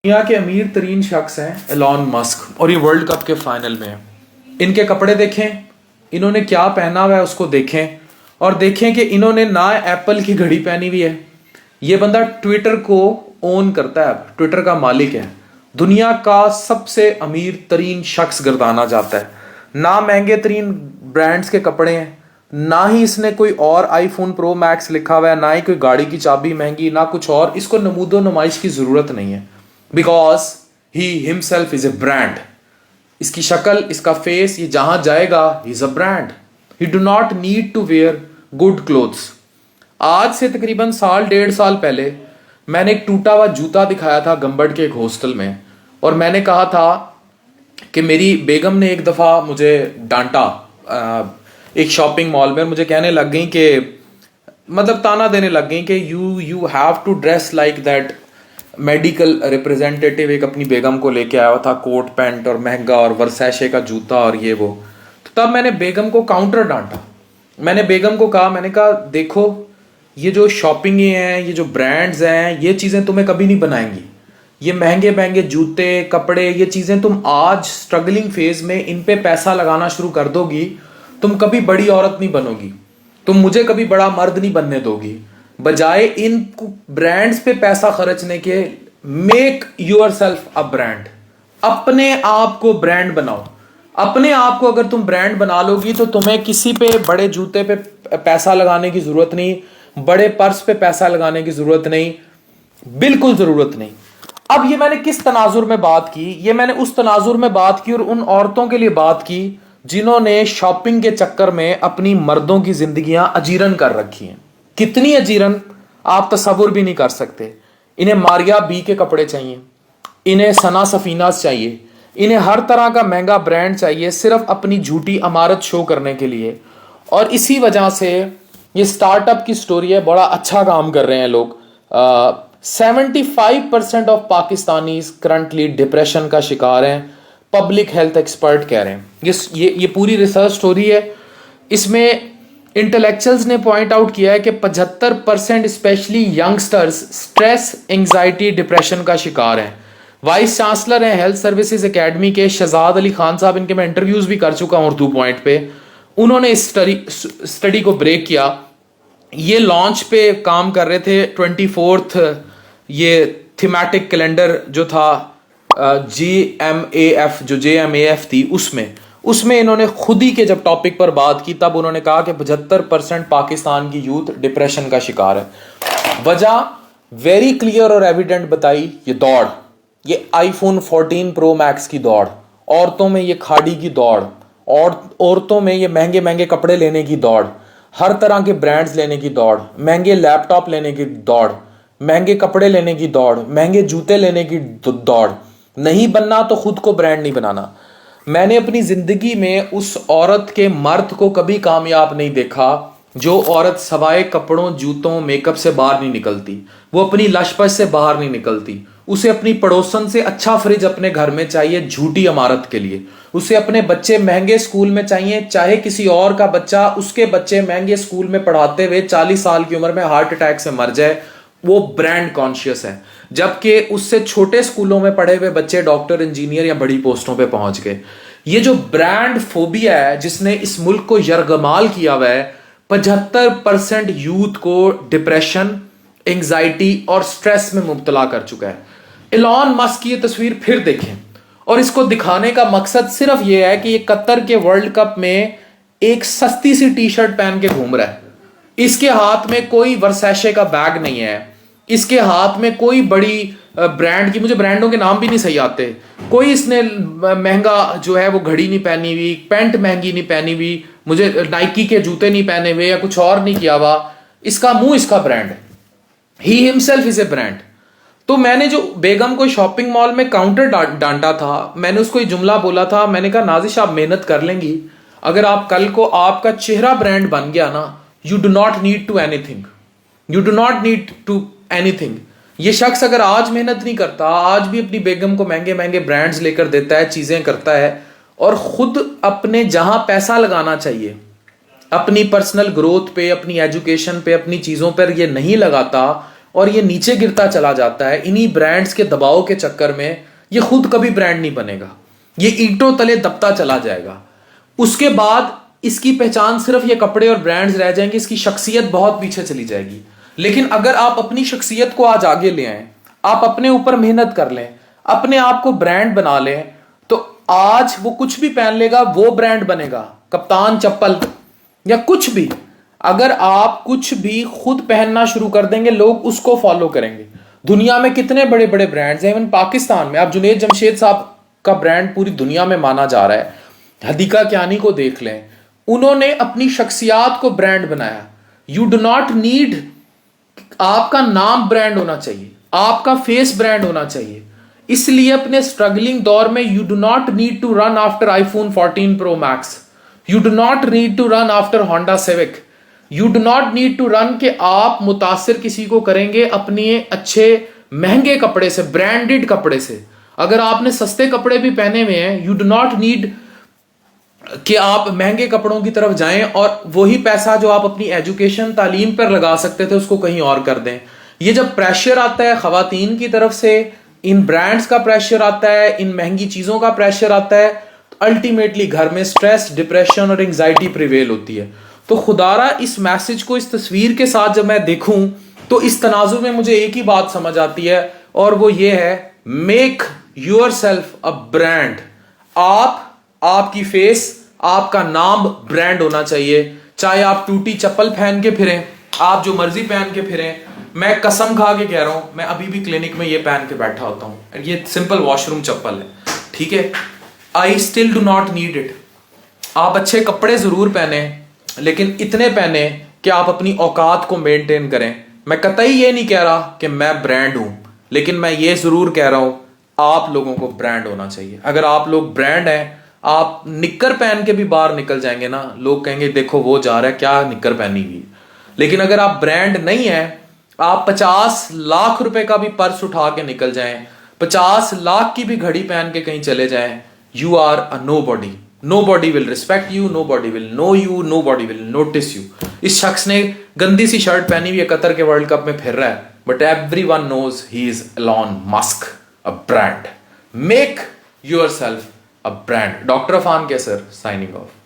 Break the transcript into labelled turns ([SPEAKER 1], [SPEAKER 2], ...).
[SPEAKER 1] दुनिया के अमीर तरीन शख्स हैं एलॉन मस्क और ये वर्ल्ड कप के फाइनल में है। इनके कपड़े देखें, इन्होंने क्या पहना हुआ है उसको देखें और देखें कि इन्होंने ना एप्पल की घड़ी पहनी हुई है। ये बंदा ट्विटर को ओन करता है, ट्विटर का मालिक है, दुनिया का सबसे अमीर तरीन शख्स गर्दाना जाता है। ना महंगे तरीन ब्रांड्स के कपड़े हैं, ना ही इसने कोई और आईफोन प्रो मैक्स लिखा हुआ है, ना ही कोई गाड़ी की चाबी महंगी, ना कुछ और। इसको नमूदो नुमाइश की जरूरत नहीं है, because he himself is a brand. इसकी शक्ल, इसका फेस, ये जहां जाएगा he is a brand. He do not need to wear good clothes. आज से तकरीबन साल डेढ़ साल पहले मैंने एक टूटा हुआ जूता दिखाया था गंबड़ के एक हॉस्टल में, और मैंने कहा था कि मेरी बेगम ने एक दफ़ा मुझे डांटा एक शॉपिंग मॉल में, मुझे कहने लग गई कि मतलब ताना देने लग गई कि you have to dress like that medical representative. एक अपनी बेगम को लेके आया हुआ था, कोट पैंट और महंगा और वर्सैशे का जूता और ये वो। तो तब मैंने बेगम को काउंटर डांटा। मैंने बेगम को कहा, मैंने कहा देखो ये जो शॉपिंग हैं, ये जो ब्रांड्स हैं, ये चीज़ें तुम्हें कभी नहीं बनाएंगी। ये महंगे महंगे जूते कपड़े, ये चीज़ें तुम आज स्ट्रगलिंग फेज में इन पे पैसा लगाना शुरू कर दोगी, तुम कभी बड़ी औरत नहीं बनोगी, तुम मुझे कभी बड़ा मर्द नहीं बनने दोगी। बजाय इन ब्रांड्स पे पैसा खर्चने के, make yourself a brand. अपने आप को ब्रांड बनाओ। अपने आप को अगर तुम ब्रांड बना लोगी तो तुम्हें किसी पे बड़े जूते पे पैसा लगाने की जरूरत नहीं, बड़े पर्स पे पैसा लगाने की जरूरत नहीं, बिल्कुल जरूरत नहीं। अब ये मैंने किस तनाजुर में बात की? ये मैंने उस तनाजुर में बात की और उन औरतों के लिए बात की जिन्होंने शॉपिंग के चक्कर में अपनी मर्दों की जिंदगियां अजीरन कर रखी हैं। कितनी अजीरन आप तसव्वुर भी नहीं कर सकते। इन्हें मारिया बी के कपड़े चाहिए, इन्हें सना सफीनास चाहिए, इन्हें हर तरह का महंगा ब्रांड चाहिए, सिर्फ अपनी झूठी अमारत शो करने के लिए। और इसी वजह से ये स्टार्टअप की स्टोरी है, बड़ा अच्छा काम कर रहे हैं लोग। 75% ऑफ पाकिस्तानी करंटली डिप्रेशन का शिकार हैं, पब्लिक हेल्थ एक्सपर्ट कह रहे हैं। ये पूरी रिसर्च स्टोरी है। इसमें इंटेलेक्चुअल्स ने पॉइंट आउट किया है कि 75% specially youngsters stress, anxiety, depression का शिकार हैं। वाइस चांसलर हैं हेल्थ सर्विसेज एकेडमी के शहजाद अली खान साहब, इनके मैं इंटरव्यूज भी कर चुका हूं उर्दू पॉइंट पे। उन्होंने इस स्टडी को ब्रेक किया। ये लॉन्च पे काम कर रहे थे 24th, ये थीमेटिक कैलेंडर जो था JMAF, जो JMAF थी, उसमें इन्होंने खुद ही के जब टॉपिक पर बात की तब उन्होंने कहा कि 75% पाकिस्तान की यूथ डिप्रेशन का शिकार है। वजह वेरी क्लियर और एविडेंट बताई, ये दौड़, ये आईफोन 14 प्रो मैक्स की दौड़, औरतों में ये खाड़ी की दौड़, और औरतों में ये महंगे महंगे कपड़े लेने की दौड़, हर तरह के ब्रांड्स लेने की दौड़, महंगे लैपटॉप लेने की दौड़, महंगे कपड़े लेने की दौड़, महंगे जूते लेने की दौड़। नहीं बनना तो खुद को ब्रांड नहीं बनाना। मैंने अपनी जिंदगी में उस औरत के मर्द को कभी कामयाब नहीं देखा जो औरत सवाए कपड़ों, जूतों, मेकअप से बाहर नहीं निकलती, वो अपनी लशपश से बाहर नहीं निकलती। उसे अपनी पड़ोसन से अच्छा फ्रिज अपने घर में चाहिए झूठी अमारत के लिए। उसे अपने बच्चे महंगे स्कूल में चाहिए, चाहे किसी और का बच्चा उसके बच्चे महंगे स्कूल में पढ़ाते हुए 40 साल की उम्र में हार्ट अटैक से मर जाए, वो ब्रांड कॉन्शियस है। जबकि उससे छोटे स्कूलों में पढ़े हुए बच्चे डॉक्टर, इंजीनियर या बड़ी पोस्टों पे पहुंच गए। ये जो ब्रांड फोबिया है जिसने इस मुल्क को यरगमाल किया हुआ है, 75% यूथ को डिप्रेशन, एंजाइटी और स्ट्रेस में मुब्तला कर चुका है। एलॉन मस्क की ये तस्वीर फिर देखें, और इसको दिखाने का मकसद सिर्फ ये है कि ये कतर के वर्ल्ड कप में एक सस्ती सी टी शर्ट पहन के घूम रहा है। इसके हाथ में कोई वर्सैशे का बैग नहीं है, इसके हाथ में कोई बड़ी ब्रांड की, मुझे ब्रांडों के नाम भी नहीं सही आते, कोई इसने महंगा जो है वो घड़ी नहीं पहनी हुई, पैंट महंगी नहीं पहनी हुई, मुझे नाइकी के जूते नहीं पहने हुए या कुछ और नहीं किया हुआ। इसका मुंह इसका ब्रांड है। ही हिमसेल्फ इज ए ब्रांड। तो मैंने जो बेगम को शॉपिंग मॉल में काउंटर डांटा था, मैंने उसको ये जुमला बोला था, मैंने कहा नाजिश आप मेहनत कर लेंगी, अगर आप कल को आपका चेहरा ब्रांड बन गया ना, you do not need to anything, you do not need to anything. ये शख्स अगर आज मेहनत नहीं करता, आज भी अपनी बेगम को महंगे महंगे ब्रांड्स लेकर देता है, चीजें करता है, और खुद अपने जहां पैसा लगाना चाहिए अपनी पर्सनल ग्रोथ पे, अपनी एजुकेशन पे, अपनी चीजों पर ये नहीं लगाता, और ये नीचे गिरता चला जाता है इन्हीं ब्रांड्स के दबाव के चक्कर में, ये खुद कभी ब्रांड नहीं बनेगा, ये ईंटों तले दबता चला जाएगा। उसके बाद इसकी पहचान सिर्फ ये कपड़े और ब्रांड्स रह जाएंगे, इसकी शख्सियत बहुत पीछे चली जाएगी। लेकिन अगर आप अपनी शख्सियत को आज आगे ले आए, आप अपने ऊपर मेहनत कर लें, अपने आप को ब्रांड बना लें, तो आज वो कुछ भी पहन लेगा, वो ब्रांड बनेगा। कप्तान चप्पल या कुछ भी, अगर आप कुछ भी खुद पहनना शुरू कर देंगे, लोग उसको फॉलो करेंगे। दुनिया में कितने बड़े बड़े ब्रांड्स हैं, इवन पाकिस्तान में आप जुनैद जमशेद साहब का ब्रांड पूरी दुनिया में माना जा रहा है। हदीका कियानी को देख लें, उन्होंने अपनी शख्सियत को ब्रांड बनाया। यू डू नॉट नीड, आपका नाम ब्रांड होना चाहिए, आपका फेस ब्रांड होना चाहिए। इसलिए अपने स्ट्रगलिंग दौर में you do not need to run after iPhone 14 pro max, you do not need to run after Honda Civic, you do not need to run कि आप मुतासिर किसी को करेंगे अपने अच्छे महंगे कपड़े से, ब्रांडेड कपड़े से। अगर आपने सस्ते कपड़े भी पहने हुए हैं, यू डू नॉट नीड कि आप महंगे कपड़ों की तरफ जाएं और वही पैसा जो आप अपनी एजुकेशन तालीम पर लगा सकते थे उसको कहीं और कर दें। ये जब प्रेशर आता है खवातीन की तरफ से, इन ब्रांड्स का प्रेशर आता है, इन महंगी चीजों का प्रेशर आता है, तो अल्टीमेटली घर में स्ट्रेस, डिप्रेशन और एंजाइटी प्रिवेल होती है। तो खुदारा इस मैसेज को इस तस्वीर के साथ जब मैं देखूं तो इस तनाजुर में मुझे एक ही बात समझ आती है, और वो ये है, make your self a brand. आपकी फेस, आपका नाम ब्रांड होना चाहिए। चाहे आप टूटी चप्पल पहन के फिरें, आप जो मर्जी पहन के फिरें। मैं कसम खा के कह रहा हूं, मैं अभी भी क्लिनिक में ये पहन के बैठा होता हूं, ये सिंपल वॉशरूम चप्पल है, ठीक है। I still do not need it. आप अच्छे कपड़े जरूर पहने, लेकिन इतने पहने कि आप अपनी औकात को मेंटेन करें। मैं कतई ये नहीं कह रहा कि मैं ब्रांड हूं, लेकिन मैं ये जरूर कह रहा हूं आप लोगों को ब्रांड होना चाहिए। अगर आप लोग ब्रांड हैं, आप निक्कर पहन के भी बाहर निकल जाएंगे ना, लोग कहेंगे देखो वो जा रहा है, क्या निक्कर पहनी हुई। लेकिन अगर आप ब्रांड नहीं है, आप 50 लाख रुपए का भी पर्स उठा के निकल जाएं, 50 लाख की भी घड़ी पहन के कहीं चले जाएं, you are a nobody. Nobody will respect you, nobody will know you, nobody will notice you. इस शख्स ने गंदी सी शर्ट पहनी हुई है, कतर के वर्ल्ड कप में फिर रहा है, but everyone knows he is Elon Musk, a brand. Make yourself a brand. Dr. Afan Kaisar signing off.